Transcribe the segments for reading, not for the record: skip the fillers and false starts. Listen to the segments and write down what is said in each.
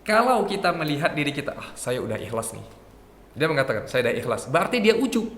Kalau kita melihat diri kita, saya udah ikhlas nih. Dia mengatakan, saya udah ikhlas. Berarti dia ujub.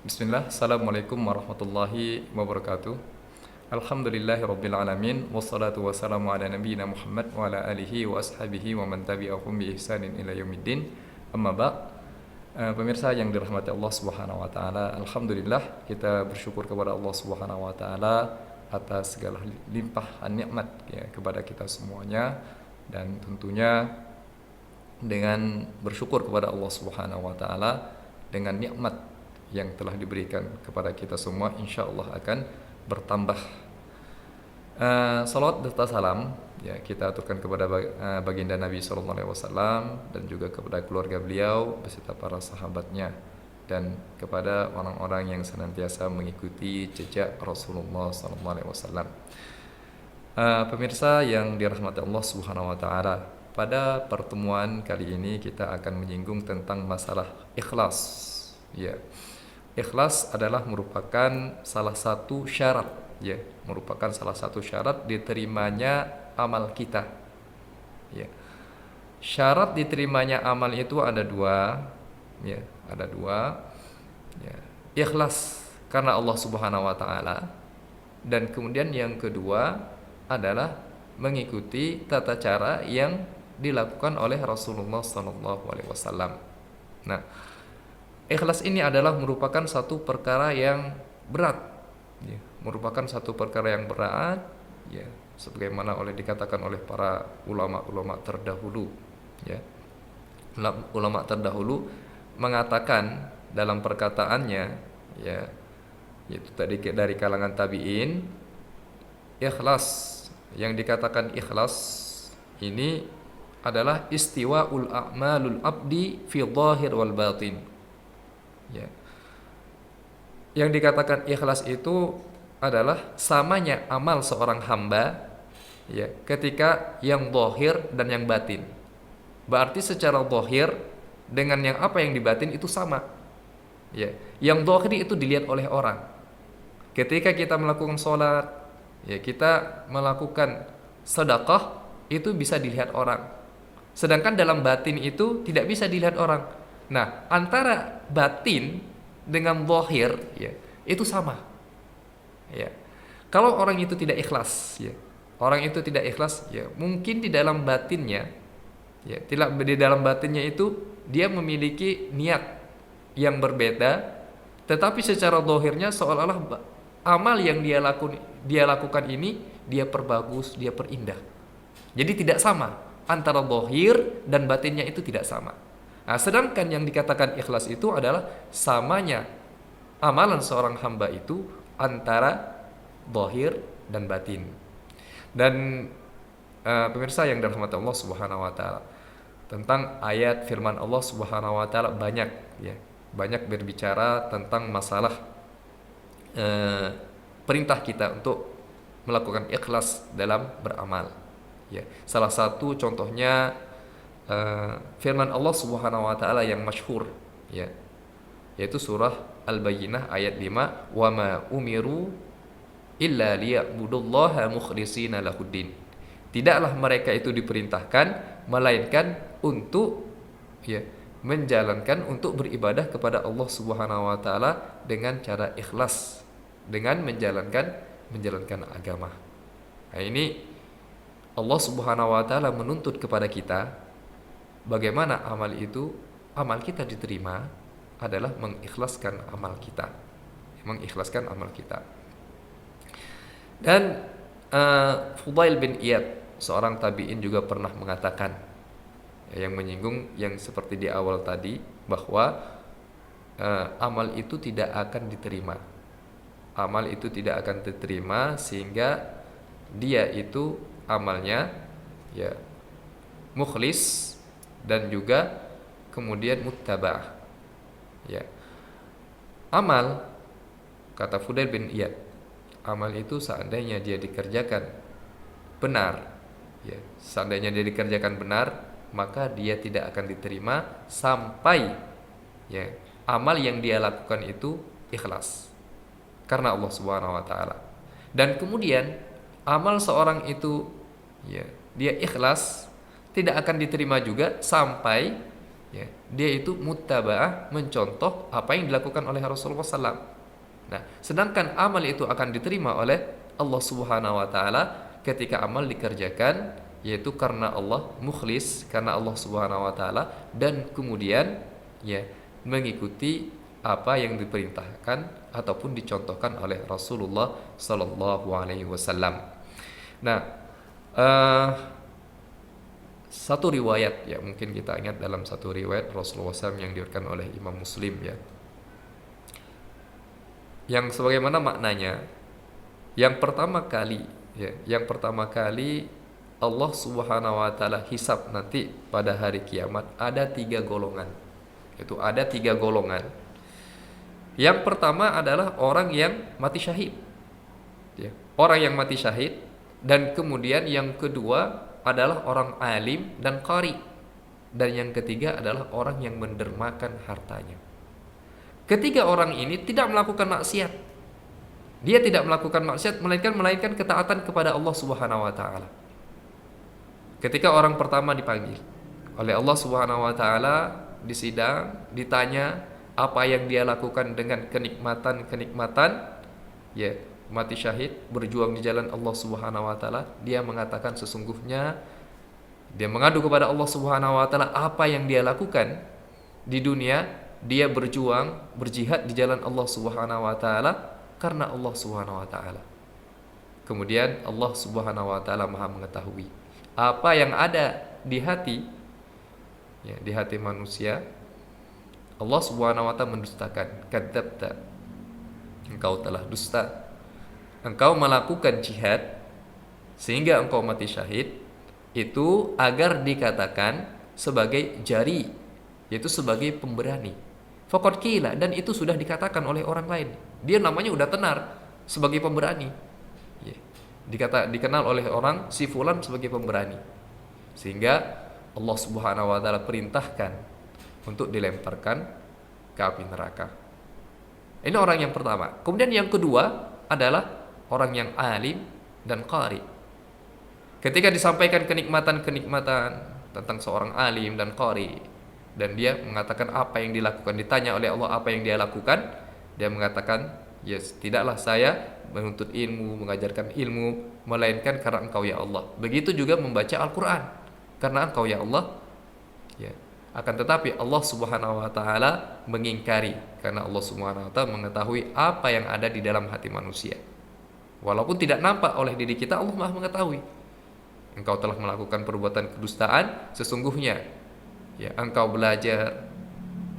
Bismillah, Assalamualaikum warahmatullahi wabarakatuh. Alhamdulillahi rabbil alamin. Wassalatu wassalamu ala nabiyyina Muhammad wa ala alihi wa ashabihi wa man tabi'ahum bi ihsanin ila yaumiddin. Amma ba'd. Pemirsa yang dirahmati Allah Subhanahu wa taala, alhamdulillah kita bersyukur kepada Allah Subhanahu wa taala atas segala limpahan nikmat ya kepada kita semuanya, dan tentunya dengan bersyukur kepada Allah Subhanahu wa taala dengan nikmat yang telah diberikan kepada kita semua, insya Allah akan bertambah. Salawat serta salam ya kita aturkan kepada baginda Nabi SAW dan juga kepada keluarga beliau beserta para sahabatnya dan kepada orang-orang yang senantiasa mengikuti jejak Rasulullah SAW. Pemirsa yang dirahmati Allah Subhanahu wa taala, pada pertemuan kali ini kita akan menyinggung tentang masalah ikhlas. Ya. Ikhlas adalah merupakan salah satu syarat, ya, merupakan salah satu syarat diterimanya amal kita. Ya. Syarat diterimanya amal itu ada dua, ya, ada dua. Ya. Ikhlas karena Allah Subhanahu wa taala, dan kemudian yang kedua adalah mengikuti tata cara yang dilakukan oleh Rasulullah SAW. Nah, ikhlas ini adalah merupakan satu perkara yang berat, ya, merupakan satu perkara yang berat, ya, sebagaimana dikatakan oleh para ulama-ulama terdahulu, ya. Ulama terdahulu mengatakan dalam perkataannya, ya, yaitu tadi dari kalangan tabi'in, ikhlas, yang dikatakan ikhlas ini adalah istiwa'ul a'malul abdi fi dhahir wal batin. Ya. Yang dikatakan ikhlas itu adalah samanya amal seorang hamba, ya, ketika yang zahir dan yang batin. Berarti secara zahir dengan yang apa yang di batin itu sama. Ya. Yang zahir itu dilihat oleh orang. Ketika kita melakukan sholat, ya, kita melakukan sedekah, itu bisa dilihat orang. Sedangkan dalam batin itu tidak bisa dilihat orang. Nah, antara batin dengan zahir, ya, itu sama. Ya. Kalau orang itu tidak ikhlas, ya, orang itu tidak ikhlas, ya, mungkin di dalam batinnya, ya, di dalam batinnya itu dia memiliki niat yang berbeda, tetapi secara zahirnya seolah-olah amal yang dia lakukan ini dia perbagus, dia perindah. Jadi tidak sama antara zahir dan batinnya, itu tidak sama. Nah, sedangkan yang dikatakan ikhlas itu adalah samanya amalan seorang hamba itu antara zahir dan batin. Dan pemirsa yang dirahmati Allah Subhanahu wa taala, tentang ayat firman Allah Subhanahu wa taala banyak, ya, banyak berbicara tentang masalah perintah kita untuk melakukan ikhlas dalam beramal. Ya, salah satu contohnya firman Allah Subhanahu wa taala yang masyhur, ya, yaitu surah Al-Bayyinah ayat 5, "Wa ma umiru illa liya'budullaha mukhlishina lahuddin." Tidaklah mereka itu diperintahkan melainkan untuk, ya, menjalankan, untuk beribadah kepada Allah Subhanahu wa taala dengan cara ikhlas, dengan menjalankan agama. Nah, ini Allah Subhanahu wa taala menuntut kepada kita bagaimana amal kita diterima adalah mengikhlaskan amal kita. Mengikhlaskan amal kita. Dan Fudail bin Iyad, seorang tabi'in, juga pernah mengatakan, yang menyinggung yang seperti di awal tadi, bahwa amal itu tidak akan diterima. Amal itu tidak akan diterima sehingga dia itu amalnya, ya, mukhlis dan juga kemudian muttaba'ah. Ya. Amal, kata Fudail bin Iyad, amal itu seandainya dia dikerjakan benar, ya, seandainya dia dikerjakan benar, maka dia tidak akan diterima sampai, ya, amal yang dia lakukan itu ikhlas karena Allah Subhanahu wa taala. Dan kemudian amal seorang itu ya, dia ikhlas tidak akan diterima juga sampai ya, dia itu muttaba'ah, mencontoh apa yang dilakukan oleh Rasulullah SAW. Nah, sedangkan amal itu akan diterima oleh Allah Subhanahu wa taala ketika amal dikerjakan yaitu karena Allah, mukhlis karena Allah Subhanahu wa taala, dan kemudian ya mengikuti apa yang diperintahkan ataupun dicontohkan oleh Rasulullah sallallahu alaihi wasallam. Nah, satu riwayat ya, mungkin kita ingat dalam satu riwayat Rasulullah SAW yang diriwayatkan oleh Imam Muslim ya, yang sebagaimana maknanya, yang pertama kali Allah Subhanahu wa taala hisab nanti pada hari kiamat ada 3 golongan. Itu ada 3 golongan. Yang pertama adalah orang yang mati syahid. Ya, orang yang mati syahid, dan kemudian yang kedua adalah orang alim dan qari, dan yang ketiga adalah orang yang mendermakan hartanya. Ketiga orang ini tidak melakukan maksiat. Dia tidak melakukan maksiat melainkan ketaatan kepada Allah Subhanahu wa taala. Ketika orang pertama dipanggil oleh Allah Subhanahu wa taala di sidang, ditanya apa yang dia lakukan dengan kenikmatan ya, mati syahid, berjuang di jalan Allah Subhanahu wa taala, dia mengatakan sesungguhnya dia mengadu kepada Allah Subhanahu wa taala apa yang dia lakukan di dunia, dia berjuang, berjihad di jalan Allah Subhanahu wa taala karena Allah Subhanahu wa taala. Kemudian Allah Subhanahu wa taala Maha mengetahui apa yang ada di hati ya, di hati manusia. Allah Subhanahu wa taala mendustakan, kadzabta, engkau telah dusta, engkau melakukan jihad sehingga engkau mati syahid, itu agar dikatakan sebagai jari, yaitu sebagai pemberani. Faqad qila, dan itu sudah dikatakan oleh orang lain. Dia namanya udah tenar sebagai pemberani. Ya, dikenal oleh orang si fulan sebagai pemberani. Sehingga Allah Subhanahu wa taala perintahkan untuk dilemparkan ke api neraka. Ini orang yang pertama. Kemudian yang kedua adalah orang yang alim dan qari. Ketika disampaikan kenikmatan-kenikmatan tentang seorang alim dan qari, dan dia mengatakan apa yang dilakukan, ditanya oleh Allah apa yang dia lakukan, dia mengatakan, yes, tidaklah saya menuntut ilmu, mengajarkan ilmu, melainkan karena engkau ya Allah. Begitu juga membaca Al-Quran, karena engkau ya Allah. Ya. Akan tetapi Allah Subhanahu wa taala mengingkari, karena Allah Subhanahu wa taala mengetahui apa yang ada di dalam hati manusia. Walaupun tidak nampak oleh diri kita, Allah Maha mengetahui. Engkau telah melakukan perbuatan kedustaan, sesungguhnya ya engkau belajar,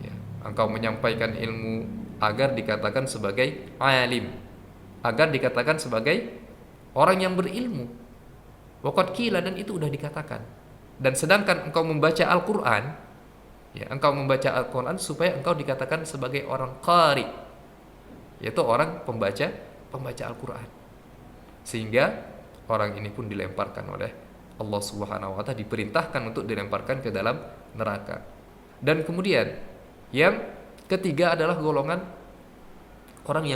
ya, engkau menyampaikan ilmu agar dikatakan sebagai alim, agar dikatakan sebagai orang yang berilmu. Waqad qila, dan itu sudah dikatakan. Dan sedangkan engkau membaca Al-Quran, ya, engkau membaca Al-Quran supaya engkau dikatakan sebagai orang qari, yaitu orang pembaca Al-Quran. Sehingga orang ini pun dilemparkan oleh Allah Subhanahu wa taala, diperintahkan untuk dilemparkan ke dalam neraka. Dan kemudian yang ketiga adalah golongan orang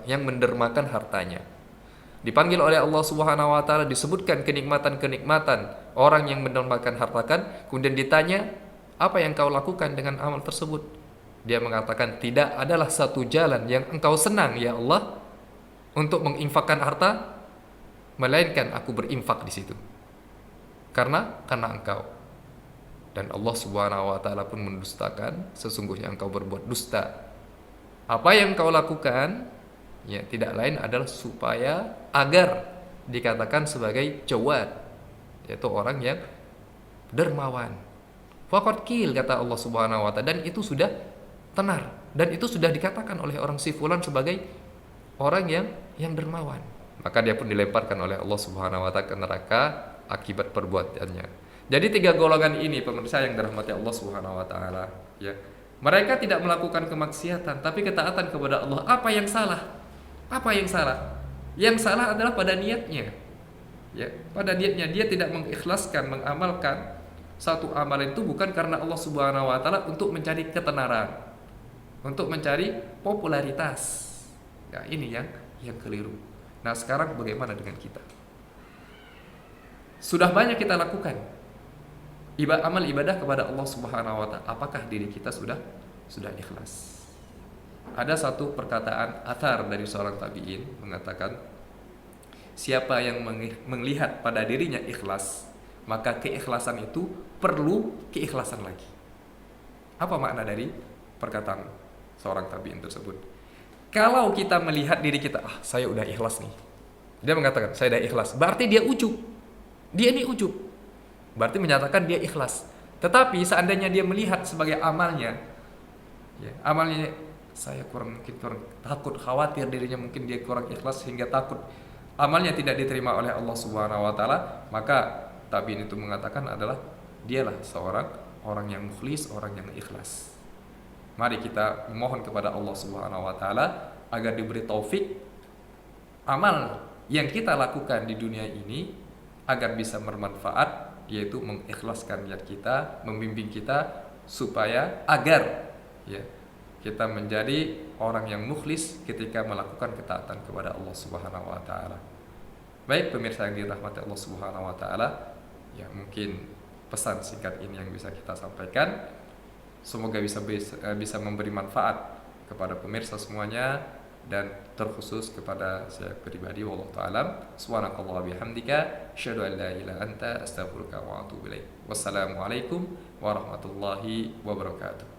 yang mendermakan hartanya. Dipanggil oleh Allah Subhanahu wa taala, disebutkan kenikmatan-kenikmatan orang yang mendermakan hartakan, kemudian ditanya, apa yang kau lakukan dengan amal tersebut? Dia mengatakan, tidak adalah satu jalan yang engkau senang ya Allah untuk menginfakkan harta, melainkan aku berinfak di situ. Karena engkau. Dan Allah Subhanahu wa taala pun mendustakan, sesungguhnya engkau berbuat dusta. Apa yang kau lakukan ya tidak lain adalah supaya agar dikatakan sebagai jawad, yaitu orang yang dermawan. Faqad qil, kata Allah Subhanahu wa taala, dan itu sudah tenar, dan itu sudah dikatakan oleh orang si fulan sebagai orang yang dermawan. Maka dia pun dilemparkan oleh Allah Subhanahu wa taala ke neraka akibat perbuatannya. Jadi 3 golongan ini pemirsa yang dirahmati Allah Subhanahu wa taala, ya. Mereka tidak melakukan kemaksiatan tapi ketaatan kepada Allah. Apa yang salah? Apa yang salah? Yang salah adalah pada niatnya. Ya, pada niatnya dia tidak mengikhlaskan, mengamalkan satu amalan itu bukan karena Allah Subhanahu wa taala untuk mencari ketenaran, untuk mencari popularitas. Ya, ini yang keliru. Nah, sekarang bagaimana dengan kita? Sudah banyak kita lakukan amal ibadah kepada Allah Subhanahu wa taala. Apakah diri kita sudah ikhlas? Ada satu perkataan athar dari seorang tabi'in mengatakan, siapa yang melihat pada dirinya ikhlas, maka keikhlasan itu perlu keikhlasan lagi. Apa makna dari perkataan seorang tabi'in tersebut? Kalau kita melihat diri kita, saya udah ikhlas nih. Dia mengatakan, saya udah ikhlas. Berarti dia ujub. Dia ini ujub. Berarti menyatakan dia ikhlas. Tetapi seandainya dia melihat sebagai amalnya, amalnya saya kurang takut, khawatir dirinya mungkin dia kurang ikhlas sehingga takut amalnya tidak diterima oleh Allah Subhanahu wa taala, maka tabi'in itu mengatakan adalah dialah seorang orang yang mukhlis, orang yang ikhlas. Mari kita memohon kepada Allah Subhanahu wa taala agar diberi taufik amal yang kita lakukan di dunia ini agar bisa bermanfaat, yaitu mengikhlaskan niat kita, membimbing kita supaya agar kita menjadi orang yang mukhlis ketika melakukan ketaatan kepada Allah Subhanahu wa taala. Baik pemirsa yang dirahmati Allah Subhanahu wa taala, mungkin pesan singkat ini yang bisa kita sampaikan. Semoga bisa memberi manfaat kepada pemirsa semuanya dan terkhusus kepada saya pribadi. Wallahu ta'ala. Subhanakallah bihamdika asyhadu an la ilaha anta astaghfiruka wa atubu ilaik. Wassalamualaikum warahmatullahi wabarakatuh.